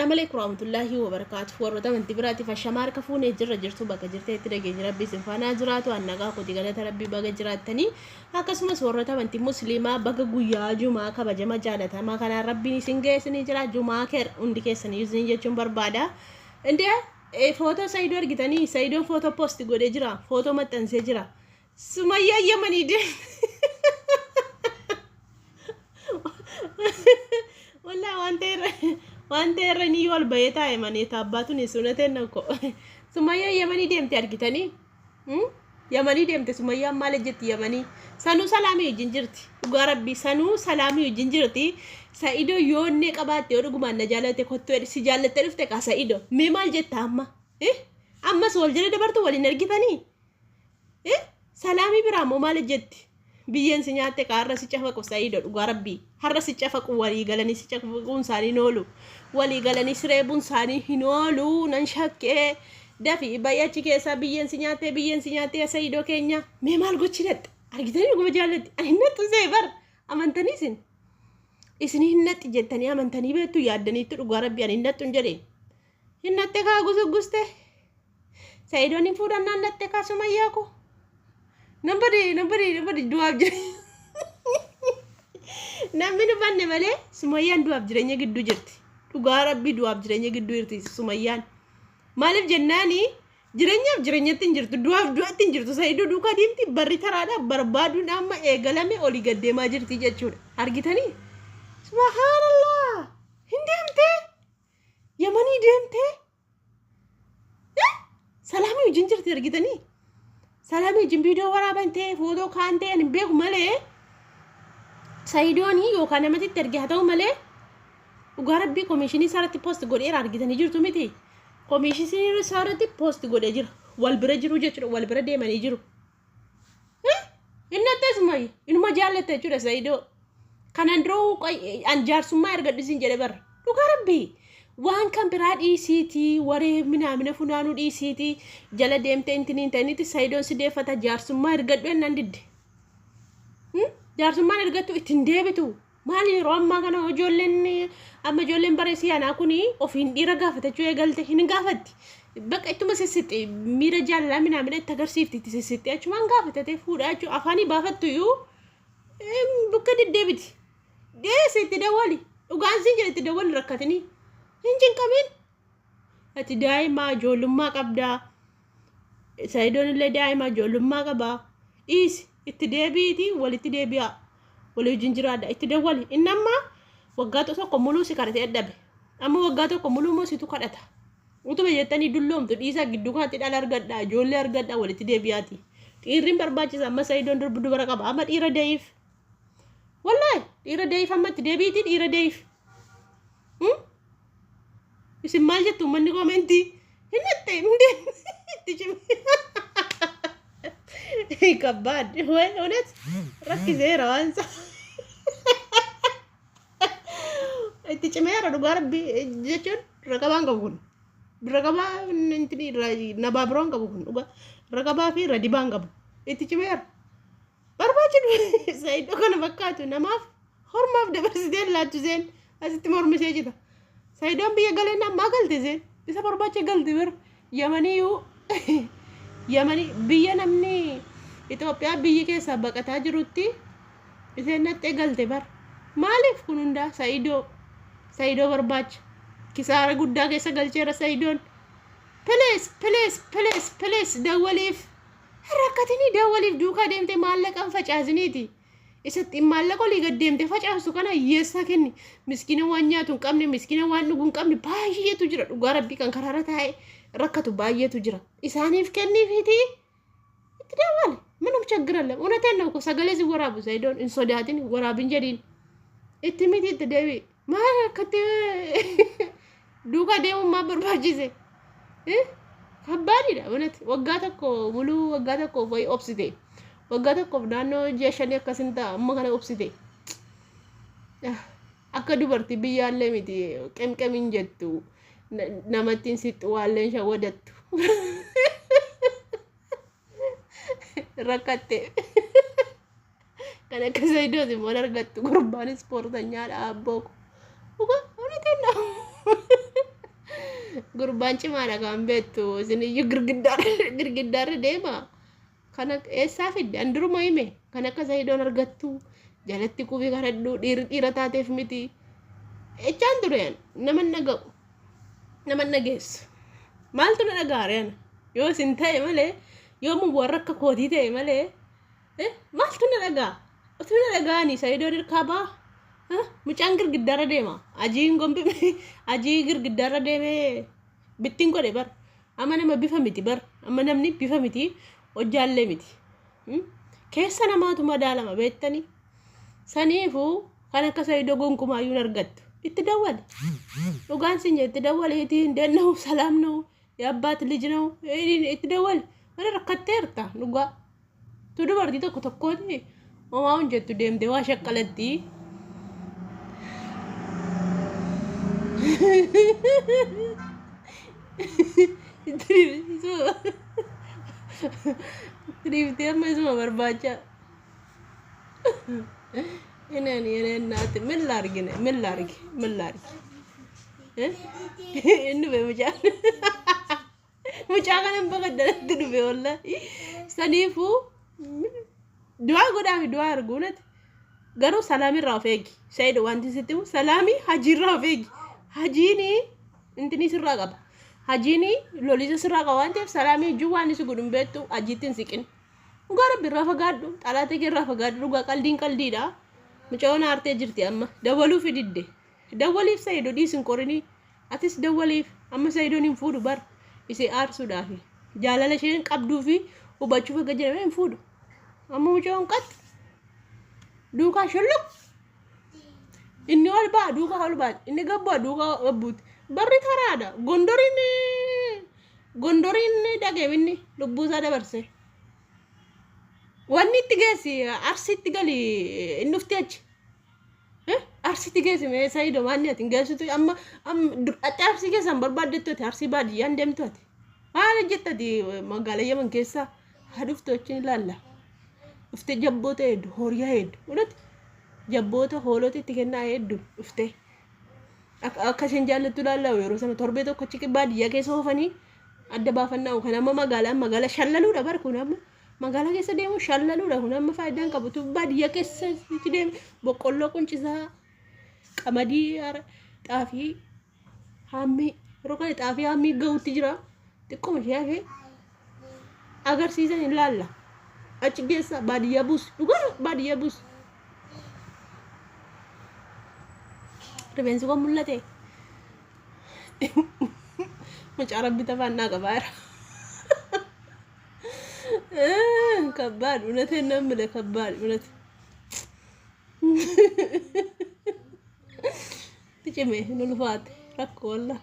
السلام عليكم ورحمة الله وبركاته ورطة من تبراتي فالشمار كفوني جرى جرتو بقى جرتي ترجع ربي سنفانا جراتو أنك قد قالت ربي بقى جراتني هكسمس ورطة من مسلمة بقى قويا جمعة كبجمع جالتها ما كان ربي نسنجي سنجرا جمعة كر عندك سنيزني جتشم بربادا عندي فوتو سايدور جتاني سايدور فوتو بوست قد جرا فوتو ما تنسي جرا سمية يمني دي والله وانت رني والبيتا يمني تاباتو نسونتين نكو سمية يمني ديمتي أركتني يمني ديمتي سمية مالجت يمني سانو سلامي جنجرتي وغربي سانو سلامي جنجرتي سايدو يوني قباتي ورغمان نجالتي كتو سجالة ترفتك سايدو ميمال جت أما سوال جرد برتو ولي نركتني سلامي برامو مالجتي biyyen si nyaatte ka har'a si cafa ko sayido dhugaa rabbii har'a si cafa ko walii galanii si cafuun isaanii noolu walii galanii sireebuun isaanii hinoolu nan shakkee dafi bayyachi keessa biyyen si nyaatte sayidoo keenya mee maal gochidette argitanii dhuguma jaallatti ani hinnattu seebar amantanii isin hinnatti jettanii amantanii beektu yaaddaniitti dhugaa rabbii ani hinnattu hin jedheen hinnatte kaa guste sayidoon hin fuudhannaan natte kaa sumayyaa ko nobody du'aaf jira namni dubanne malee sumayyaan du'aaf jireenya gidduu jirti dhugaa rabbii du'aaf jireenya gidduu jirti sumayyaan maaliif jennaani jireenyaaf jireenyatti hin jirtu du'aaf du'atti hin jirtu sayidoo duukaa diimti barri taraadha barbaaduun amma eegalame olii gaddeemaa jirti jechuudha argitanii subhanallah hin deemtee yamanii deemtee salaamii wajjin jirti argitanii سلامي جنب فيديو ورا بنتي فوتو كانتي أنا بيك ملء سايدوني يو كان متى ترجع هذا ملء وقارب بي كوميشني صارت بوست قول إيه رارجي تاني جرتو متى كوميشني صارت بوست قول إيه جر والبرجرو جتر والبرد ما يجرو إن تسمعي إن ما جالت تجرا سايدو كان أندرو أنجار سما يرجع بسين جربر وقارب بي وان كان براد ECT وري من فنانو ECT جلا ديمتي انتني سايدون سيدي فتا جارسما يرغد وين نندد جارسما يرغد اتنديبتو مالي روم ما كانوا جولن اما جولن بريسي انا كوني اوفين دي رغافته جو يغلت هين غافت بقى انتو مسست ميرا جالا من تغرسيفتي تسست اچ وان غافته تفودا اچ افاني بافتو يو بكد ديبت دي سيت دوالي وغانزين جل تدول ركتني hinjin kamin ati daima jolumma qabda saydon le daima jolumma qaba is itdeebiti walitti deebiya wali jinjiraada itdewali inama waggato tokko mulu sikarate eddabe amma waggato tokko mulu mo situ kadata utube yettani dullomtu dhiisa giddu kaati dal argadda jolle argadda walitti deebiyati xiirrin barbaachisa amma saydon durbu bara qaba amma dhiira deeyif wallahi dhiira deeyif amma itdeebiti dhiira deeyif isin maal jettu manni koomenti hinnatte hinde kabad ወይ እውነት ረክዜ ራንሳ እትጭሜራ ዱጋርቢ ጀቹን ረቀባን ቀቡን ረቀባ እንትኒ ነባብሮን ቀቡን ዱጋ ረቀባ ፊ ረዲባን ቀቡ እትጭሜራ በርባችን ሳይዶ ከነ በቃቱ ነማፍ ሆርማፍ ደበርሲደን ላቱ ዜን አስትሞር መሴጅታ ሳይዶን ብዬ ገለና ማገልት ዜን isa barbaache galti bir yamani biyya namni Itoophiyaa biyyi keessa baqataa jirutti iseen nattee galte bar maaliif kun hunda saidoo barbaacha kisaara guddaa keessa galcheera saidoon please dawwaliif rakkatini dawwaliif duukaa deemte maallaqan facaasiniiti isatti maallaqa olii gad deemte facaasu kana hiyyeessa kenni miskiina waan nyaatu hin qabne miskiina waan dhugu hin qabne baay'eetu jira dhugaa rabbii kan karaara taa'e rakkatu baay'eetu jira isaaniif kenniifiti itti dawwal ምንም ችግር የለም እውነቴን ነው እኮ ሰገሌ ሲወራቡ ሳይዶን እንሶዳትን ወራብን ጀዲን itti miti itti deebi maal akkatti duuka deemummaa barbaachise kabbaadidha እውነት waggaa tokko muluu waggaa tokko way obsite waggaa tokkoof naannoo ji'a shanii akkasin ta'a amma kana obsite akka dubartii biyyaallee miti qemqemin jettu namattiin sixxu waalleen shawadattu rakkatte kana kasaydooti moon argattu gurbaan ispoortanyaadha abbooko uga unetenna Gurbaan cimaadha kan beektu isin iyyuu girgiddaarra deema. Kana eessaa fidde anduruma hime kan akka Zaidoon argattu jalatti qubii kadhadhu dhiira taateef miti. Echaan dureen nama naga'u nama nageessu. Maaltu na dhagaareen yoo isin ta'e malee yoo mun warra akka kootii ta'e malee maaltu na dhagaa? Otuu na dhagaanii Zaidoon hirkaa baa. Mucaan girgiddaarra deema. Ajiin gombi ajii girgiddaarra deemee bittiin godhe bar. Amma nama bifa miti bar. Amma namni bifa miti hojjaallee miti. Keessa namaatu madaalama beektanii. Saniifuu kan akka Zaidoo gonkumaayyuu hin argattu. Itti dawwale. Dhugaan sin itti dawwale itiin dennahu salaam nahu yaabbaat lij nahu itti dawwale. Mana rakkatteerta dhugaa. Tu dubartii tokko tokkooti homaa hojjettu deemte waa shaqqalatti. Drifter mas uma barbacha. Ini nanti melargi. Ini bemujan. Mujangan yang bakat dalam tu beolah. Sanifu dua argunat. Garu salami rafegi. Saya doan di situ salami haji rafegi. Haji ni intini sirra qaba. Haji ni lolisa sirra qaba waan ta'eef salaamii juwaan isu gudun beektu hajiitiin siqin. Dhugaa rabbi irraa fagaadhu xalaatee kee irraa fagaadhu dhugaa qaldiidha. Mucaa'oon aartee jirti amma dawaluuf didde. Dawwaliif Zaidoo dhiisin qorinii atis dawwaliif amma Zaidoon hin fuudhu bar isee aarsuudhaafi jaalala isheen qabduu fi hubachuuf akka jedhame hin fuudhu. Amma mucaa'oon qat duukaa shulluk. Inni ol baa duukaa ol baa inni gabbaa duukaa gabbuuti. Barri karaadha. Gondoriin dhagee inni lubbuusaa dabarse. Wanni itti geessi arsiitti gali inni dhufti achi. Arsiitti geessi mee Zaidoo maanni ati hin geessitu amma ati arsii keessan barbaaddetti ati arsii baadiyyaan deemtu ati. Maal jettati magaalaa Yaman keessaa haa dhuftu achiin ilaalla. Dhuftee jabboota hedduu horiyaa hedduu. Jabboota hoolota itti kennaa hedduu dhuftee. Akka isheen jaallattu ilaallaa yeroo sana torbee tokko achi baadiyyaa keessa oofanii adda baafannaa kan amma magaalaa shallaluudha bar kun amma magaalaa keessa deemu shallaluudha kun amma faayidaan qabutu baadiyyaa keessa itti deemu boqqolloo quncisaa qamadii xaafii hammii yeroo kana xaafii hammii ga'uutti jira xiqquma ishee hafee agarsiisan ilaalla achi keessa baadiyyaa buus dhugaa baadiyyaa buus. Rifeensi kun mul'ate. Mucaa rabbi tafaannaa qabaara. Kabbaad uunate namni kabbaad uunate. Ticime nu lufaate rakkoo wallah.